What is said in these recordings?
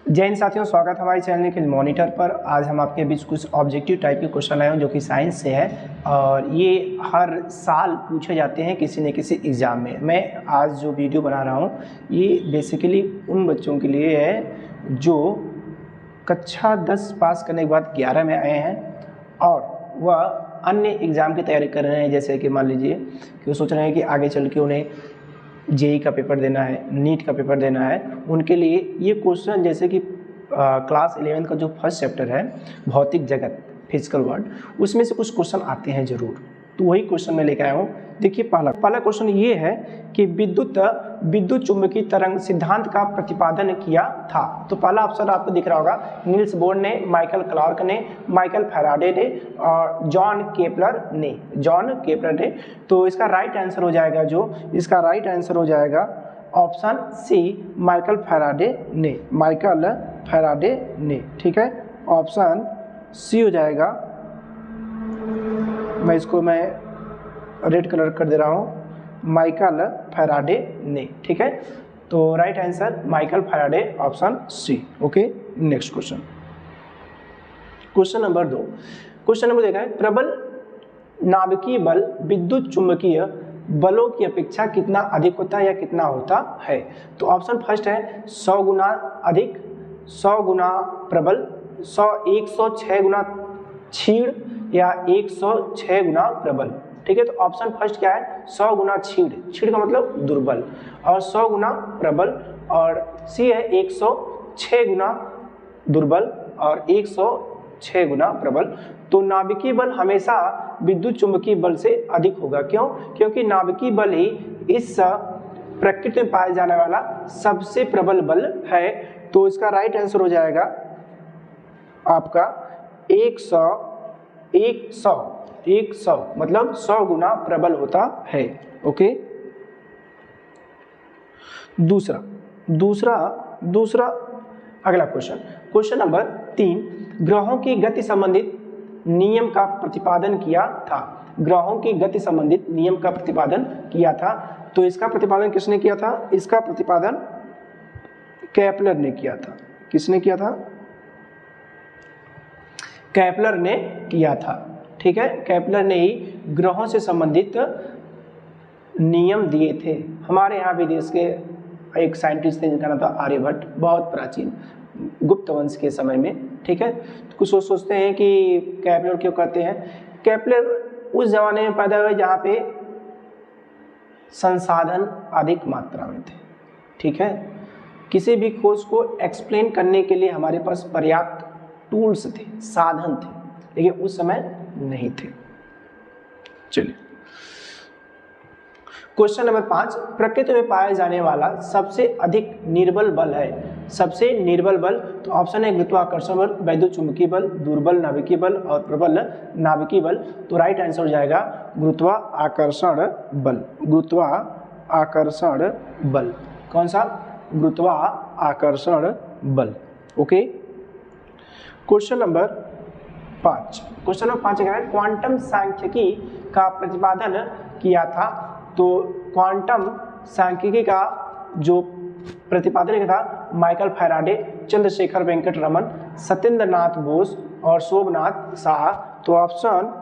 जय हिंद साथियों, स्वागत है हमारे चैनल के मॉनिटर पर। आज हम आपके बीच कुछ ऑब्जेक्टिव टाइप के क्वेश्चन लाए हैं जो कि साइंस से है और ये हर साल पूछे जाते हैं किसी न किसी एग्ज़ाम में। मैं आज जो वीडियो बना रहा हूँ ये बेसिकली उन बच्चों के लिए है जो कक्षा 10 पास करने के बाद 11 में आए हैं और वह अन्य एग्ज़ाम की तैयारी कर रहे हैं। जैसे कि मान लीजिए कि वो सोच रहे हैं कि आगे चल के उन्हें जेई का पेपर देना है, नीट का पेपर देना है। उनके लिए ये क्वेश्चन जैसे कि क्लास 11 का जो फर्स्ट चैप्टर है भौतिक जगत, फिजिकल वर्ल्ड, उसमें से कुछ क्वेश्चन आते हैं ज़रूर। तो वही क्वेश्चन मैं लेकर आया हूँ। देखिए पहला क्वेश्चन ये है कि विद्युत चुंबकीय तरंग सिद्धांत का प्रतिपादन किया था। तो पहला ऑप्शन आपको दिख रहा होगा, नील्स बोर ने, माइकल क्लार्क ने, माइकल फैराडे ने और जॉन केपलर ने। तो इसका राइट आंसर हो जाएगा ऑप्शन सी, माइकल फैराडे ने। ठीक है, ऑप्शन सी हो जाएगा। मैं रेड कलर कर दे रहा हूँ, माइकल फैराडे ने। ठीक है, तो right answer Michael Faraday, option C. Okay, next question number 2 देखा है, प्रबल नाभिकीय बल विद्युत चुंबकीय बलों की अपेक्षा कितना अधिक होता है या कितना होता है? तो ऑप्शन फर्स्ट है 100 गुना अधिक, 100 गुना प्रबल, 106 गुना क्षीण या 106 गुना प्रबल। ठीक है, तो ऑप्शन फर्स्ट क्या है? 100 गुना क्षीण का मतलब दुर्बल, और 100 गुना प्रबल, और सी है 106 गुना दुर्बल और 106 गुना प्रबल। तो नाभिकीय बल हमेशा विद्युत चुंबकीय बल से अधिक होगा। क्यों? क्योंकि नाभिकीय बल ही इस प्रकृति में पाया जाने वाला सबसे प्रबल बल है। तो इसका राइट आंसर हो जाएगा आपका 100 मतलब 100 गुना प्रबल होता है। ओके, दूसरा अगला क्वेश्चन नंबर 3, ग्रहों की गति संबंधित नियम का प्रतिपादन किया था। ग्रहों की गति संबंधित नियम का प्रतिपादन किया था। तो इसका प्रतिपादन किसने किया था? इसका प्रतिपादन केपलर ने किया था। किसने किया था? केपलर ने किया था। ठीक है, केपलर ने ही ग्रहों से संबंधित नियम दिए थे। हमारे यहाँ भी देश के एक साइंटिस्ट थे जिनका नाम था आर्यभट्ट, बहुत प्राचीन गुप्त वंश के समय में। ठीक है, तो कुछ लोग सोचते हैं कि केपलर क्यों कहते हैं? केपलर उस जमाने में पैदा हुए जहाँ पे संसाधन अधिक मात्रा में थे। ठीक है, किसी भी खोज को एक्सप्लेन करने के लिए हमारे पास पर्याप्त टूल्स थे, साधन थे, लेकिन उस समय नहीं थे। चलिए, क्वेश्चन नंबर 5, प्रकृति में पाया जाने वाला सबसे अधिक निर्बल बल है। सबसे निर्बल बल, तो ऑप्शन है गुरुत्वाकर्षण बल, वैद्युत चुंबकीय बल, दुर्बल नाभिकीय बल और प्रबल नाभिकीय बल। तो राइट आंसर हो जाएगा गुरुत्वाकर्षण बल। कौन सा? गुरुत्वाकर्षण बल। ओके, क्वेश्चन नंबर 5 क्या है? क्वांटम सांख्यिकी का प्रतिपादन किया था। तो क्वांटम सांख्यिकी का जो प्रतिपादन किया था माइकल फैराडे, चंद्रशेखर वेंकट रमन, सत्येंद्र नाथ बोस और शोभनाथ शाह। तो ऑप्शन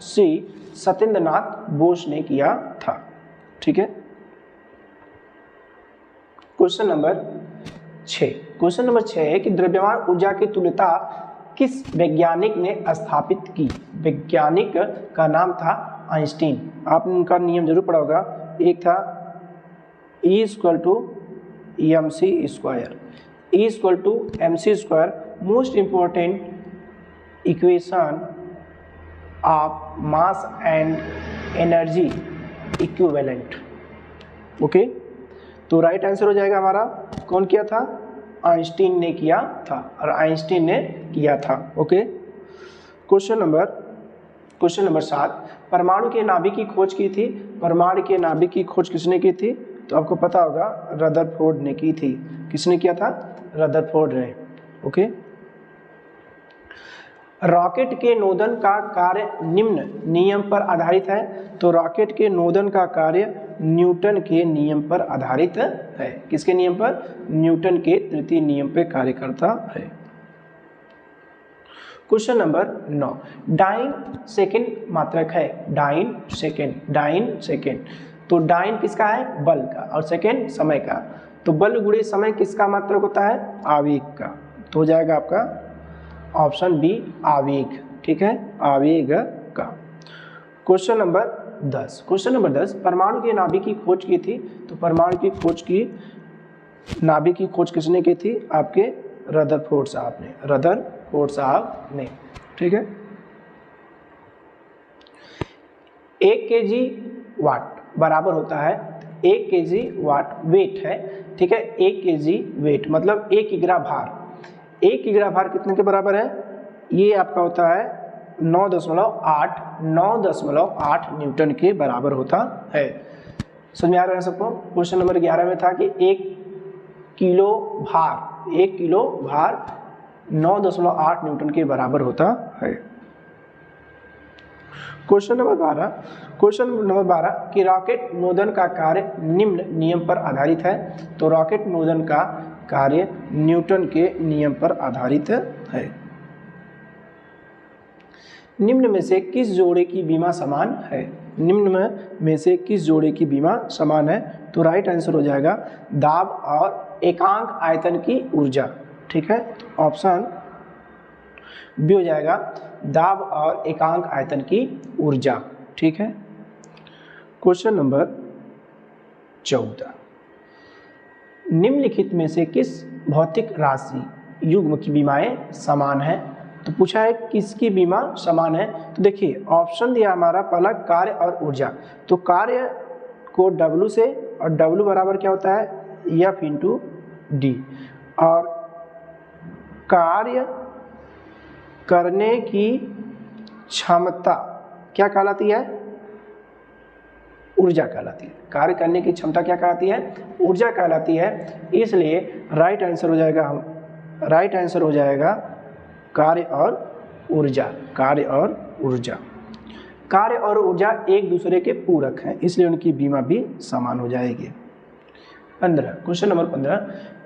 सी सत्येंद्र नाथ बोस ने किया था। ठीक है, क्वेश्चन नंबर 6 है कि द्रव्यमान ऊर्जा की तुल्यता किस वैज्ञानिक ने स्थापित की? वैज्ञानिक का नाम था आइंस्टीन। आपने उनका नियम जरूर पढ़ा होगा। एक था E = mc², most important equation of mass and energy equivalent. Okay, तो राइट आंसर हो जाएगा हमारा, कौन किया था? आइंस्टीन ने किया था। ओके, क्वेश्चन नंबर 7, परमाणु के नाभिक की खोज की थी। परमाणु के नाभिक की खोज किसने की थी? तो आपको पता होगा रदरफोर्ड ने की थी। किसने किया था? रदरफोर्ड ने। ओके, रॉकेट के नोदन का कार्य निम्न नियम पर आधारित है। तो रॉकेट के नोदन का कार्य न्यूटन के नियम पर आधारित है। किसके नियम पर? न्यूटन के तृतीय नियम पर कार्य करता है। क्वेश्चन नंबर 9, डाइन सेकेंड मात्रक है। Dine second. तो डाइन किसका है? बल का, और सेकेंड समय का। तो बल गुणे समय किसका मात्रक होता है? आवेग का। तो हो जाएगा आपका ऑप्शन बी आवेग। ठीक है, आवेग का। क्वेश्चन नंबर 10, परमाणु के नाभिक की खोज की थी। तो परमाणु की खोज की, नाभिक की खोज किसने की थी? आपके रदरफोर्ड साहब ने। ठीक है, 1 kg वाट बराबर होता है, 1 kg वाट वेट है। ठीक है, 1 kg वेट मतलब 1 किग्रा भार। 1 किग्रा भार कितने के बराबर है? ये आपका होता है 9.8 न्यूटन के बराबर होता है। समझ में आ रहा है सबको? क्वेश्चन नंबर 11 में था कि 1 किलो भार 9.8 न्यूटन के बराबर होता है। क्वेश्चन नंबर 12 कि रॉकेट नोदन का कार्य निम्न नियम पर आधारित है। तो रॉकेट नोदन का कार्य न्यूटन के नियम पर आधारित है। निम्न में से किस जोड़े की बीमा समान है? तो राइट आंसर हो जाएगा दाब और एकांक आयतन की ऊर्जा। ठीक है, तो ऑप्शन बी हो जाएगा दाब और एकांक आयतन की ऊर्जा। ठीक है, क्वेश्चन नंबर 14, निम्नलिखित में से किस भौतिक राशि युग्म की बीमाएं समान है? तो पूछा है किसकी बीमा समान है। तो देखिए ऑप्शन दिया हमारा पहला कार्य और ऊर्जा। तो कार्य को W से, और W बराबर क्या होता है? F into D. और कार्य करने की क्षमता क्या कहलाती है? ऊर्जा कहलाती है। कार्य करने की क्षमता क्या कहलाती है? ऊर्जा कहलाती है। इसलिए राइट आंसर हो जाएगा कार्य और ऊर्जा। कार्य और ऊर्जा एक दूसरे के पूरक हैं, इसलिए उनकी बीमा भी समान हो जाएगी। 15, क्वेश्चन नंबर 15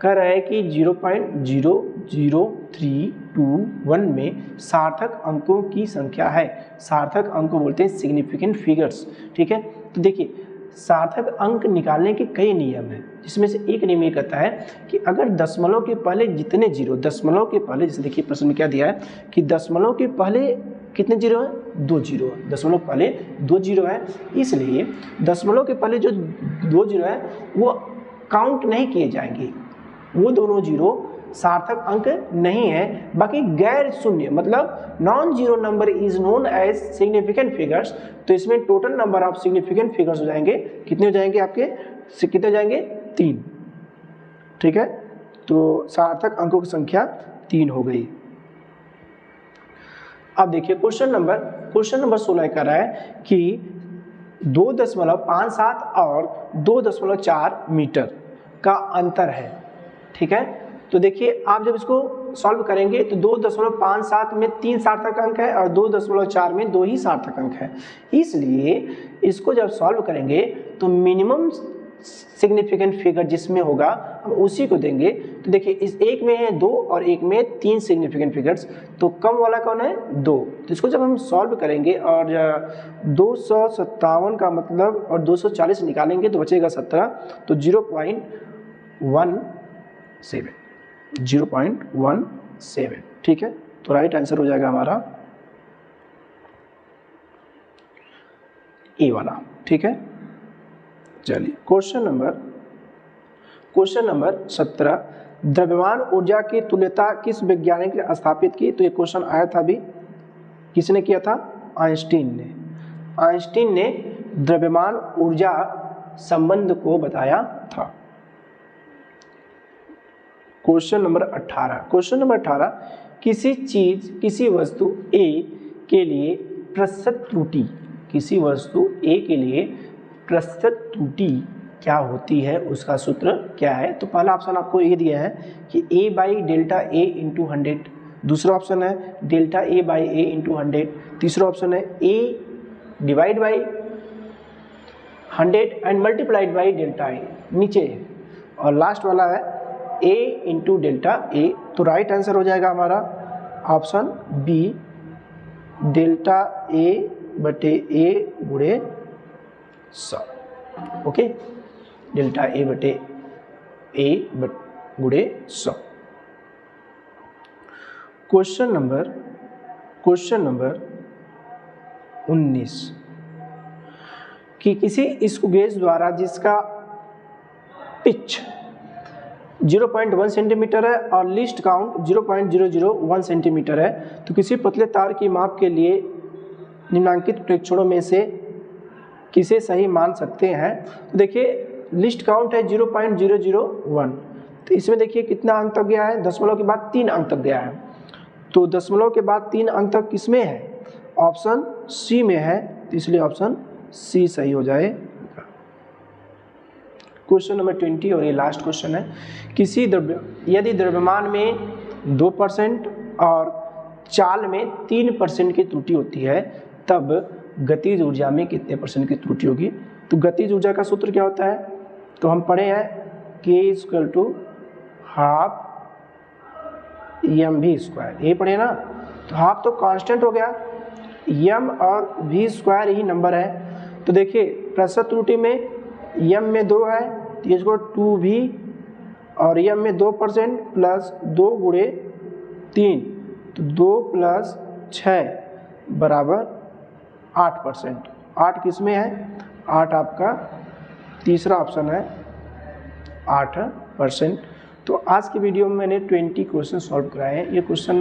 कह रहा है कि 0.00321 में सार्थक अंकों की संख्या है। सार्थक अंक बोलते हैं सिग्निफिकेंट फिगर्स। ठीक है, तो देखिए सार्थक अंक निकालने के कई नियम हैं, जिसमें से एक नियम ये कहता है कि अगर दशमलव के पहले जितने जीरो, दशमलव के पहले, जैसे देखिए प्रश्न में क्या दिया है कि दशमलव के पहले कितने जीरो है? 2 जीरो है। दशमलव पहले 2 जीरो है, इसलिए दशमलव के पहले जो 2 जीरो है वो काउंट नहीं किए जाएंगे। वो दोनों जीरो सार्थक अंक नहीं है। बाकी गैर शून्य मतलब non zero number is known as significant figures. तो इसमें total number of significant figures हो जाएंगे, कितने हो जाएंगे आपके? कितने हो जाएंगे? 3। ठीक है, तो सार्थक अंकों की संख्या 3 हो गई। अब देखिए क्वेश्चन नंबर 16 कर रहा है कि 2.57 और 2.4 मीटर का अंतर है। ठीक है, तो देखिए आप जब इसको सॉल्व करेंगे तो 2.57 में 3 सार्थक अंक है और 2.4 में 2 ही सार्थक अंक है। इसलिए इसको जब सॉल्व करेंगे तो मिनिमम सिग्निफिकेंट फिगर जिसमें होगा हम उसी को देंगे। तो देखिए इस एक में है 2 और एक में 3 सिग्निफिकेंट फिगर्स, तो कम वाला कौन है? 2। तो इसको जब हम सॉल्व करेंगे और 257 का मतलब और 240 निकालेंगे तो बचेगा 17, तो 0.17। ठीक है, तो राइट आंसर हो जाएगा हमारा ए वाला। ठीक है, चलिए क्वेश्चन नंबर 17 द्रव्यमान ऊर्जा की तुल्यता किस वैज्ञानिक ने स्थापित की? तो ये क्वेश्चन आया था अभी, किसने किया था? आइंस्टीन ने द्रव्यमान ऊर्जा संबंध को बताया था। क्वेश्चन नंबर 18 किसी वस्तु A के लिए प्रतिशत त्रुटि, प्रतिशत त्रुटि क्या होती है, उसका सूत्र क्या है? तो पहला ऑप्शन आपको ये दिया है कि A/डेल्टा A इंटू 100, दूसरा ऑप्शन है डेल्टा A/A इंटू 100, तीसरा ऑप्शन है A divide by 100 and multiplied by delta A नीचे है, और लास्ट वाला है a इंटू डेल्टा ए। तो राइट आंसर हो जाएगा हमारा ऑप्शन बी, डेल्टा ए बटे ए गुणे 100। ओके, डेल्टा ए बटे ए गुणे 100। क्वेश्चन नंबर 19 कि किसी स्क्रू गेज द्वारा जिसका पिच 0.1 सेंटीमीटर है और लीस्ट काउंट 0.001 सेंटीमीटर है, तो किसी पतले तार की माप के लिए निम्नांकित प्रेक्षणों में से किसे सही मान सकते हैं। तो देखिए लिस्ट काउंट है 0.001, तो इसमें देखिए कितना अंक तक गया है, दशमलव के बाद 3 अंक तक गया है। तो दशमलव के बाद 3 अंक तक किसमें है, ऑप्शन सी में है, तो इसलिए ऑप्शन सी सही हो जाएगा। क्वेश्चन नंबर 20 और ये लास्ट क्वेश्चन है, यदि द्रव्यमान में 2% और चाल में 3% की त्रुटि होती है, तब गतिज ऊर्जा में कितने % की त्रुटि होगी। तो गतिज ऊर्जा का सूत्र क्या होता है, तो हम पढ़े हैं K = ½ mv², ये पढ़े ना। तो हाफ तो कांस्टेंट हो गया, m और v² ही नंबर है। तो देखिए प्रतिशत त्रुटि में m में 2 है, तो इसको 2v, और m में 2% प्लस 2 गुणे 3, तो 2 + 6 बराबर 8%। 8 किस में है, 8 आपका तीसरा ऑप्शन है 8%। तो आज की वीडियो में मैंने 20 क्वेश्चन सॉल्व कराए हैं। ये क्वेश्चन